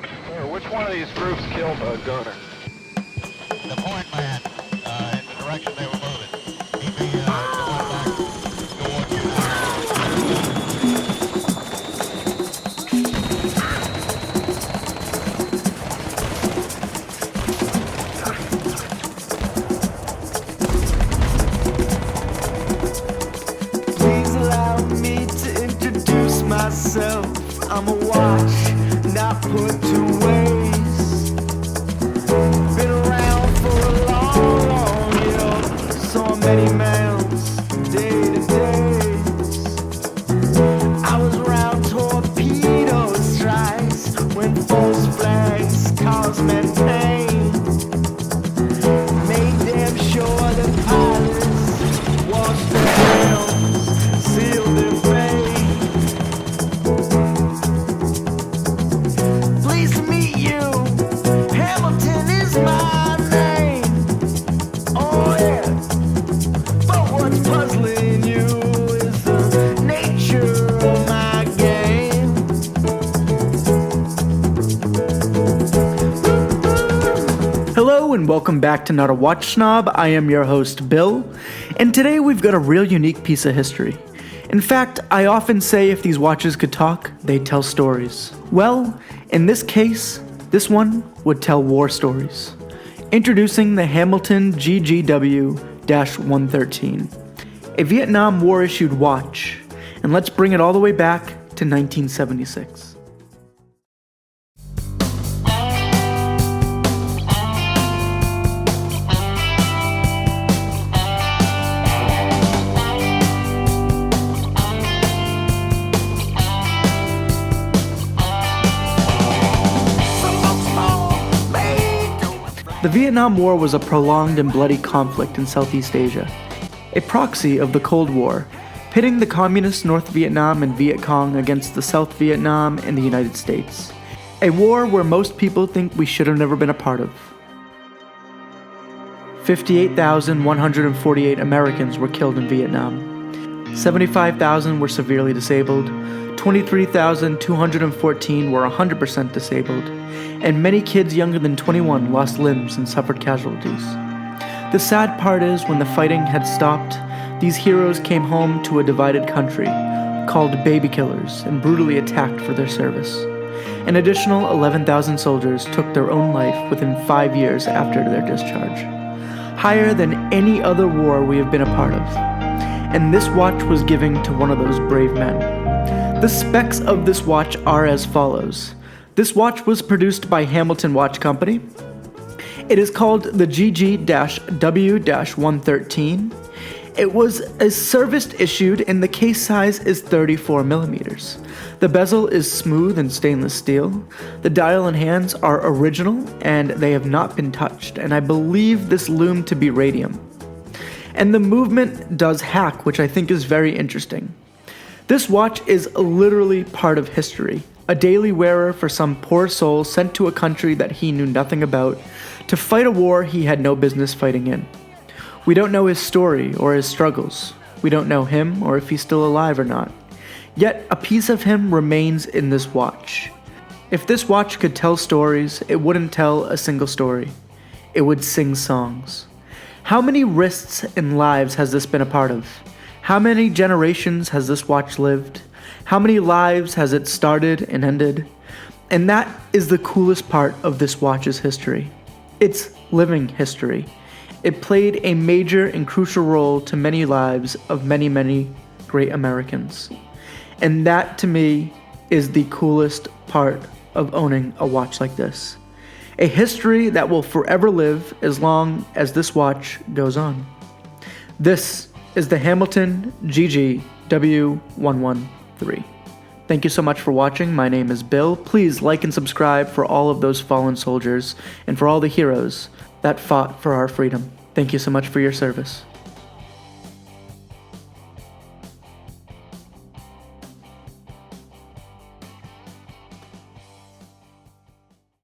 Sir, which one of these groups killed Gunner? The point man, in the direction they were moving. He be going back towards you. Please allow me to introduce myself. I'm a watch, not put to waste. Been around for a long, long year. Saw many males, day to days. I was around torpedo strikes when false flags caused men pain. Made damn sure the pilots washed their hands, sealed their fate. Pleased to meet you. Hamilton is my name. Oh yeah. But what's puzzling you is the nature of my game. Hello and welcome back to Not a Watch Snob. I am your host, Bill, and today we've got a real unique piece of history. In fact, I often say if these watches could talk, they'd tell stories. Well, in this case, this one would tell war stories. Introducing the Hamilton GG-W-113, a Vietnam War issued watch, and let's bring it all the way back to 1976. The Vietnam War was a prolonged and bloody conflict in Southeast Asia, a proxy of the Cold War, pitting the communist North Vietnam and Viet Cong against the South Vietnam and the United States, a war where most people think we should have never been a part of. 58,148 Americans were killed in Vietnam, 75,000 were severely disabled, 23,214 were 100% disabled, and many kids younger than 21 lost limbs and suffered casualties. The sad part is, when the fighting had stopped, these heroes came home to a divided country, called baby killers, and brutally attacked for their service. An additional 11,000 soldiers took their own life within 5 years after their discharge, higher than any other war we have been a part of. And this watch was given to one of those brave men. The specs of this watch are as follows. This watch was produced by Hamilton Watch Company. It is called the GG-W-113. It was a serviced issued and the case size is 34 millimeters. The bezel is smooth and stainless steel. The dial and hands are original and they have not been touched, and I believe this loom to be radium. And the movement does hack, which I think is very interesting. This watch is literally part of history. A daily wearer for some poor soul sent to a country that he knew nothing about to fight a war he had no business fighting in. We don't know his story or his struggles. We don't know him or if he's still alive or not. Yet a piece of him remains in this watch. If this watch could tell stories, it wouldn't tell a single story. It would sing songs. How many wrists and lives has this been a part of? How many generations has this watch lived? How many lives has it started and ended? And that is the coolest part of this watch's history. It's living history. It played a major and crucial role to many lives of many, many great Americans. And that, to me, is the coolest part of owning a watch like this. A history that will forever live as long as this watch goes on. This is the Hamilton GG-W-113. Thank you so much for watching. My name is Bill. Please like and subscribe for all of those fallen soldiers and for all the heroes that fought for our freedom. Thank you so much for your service.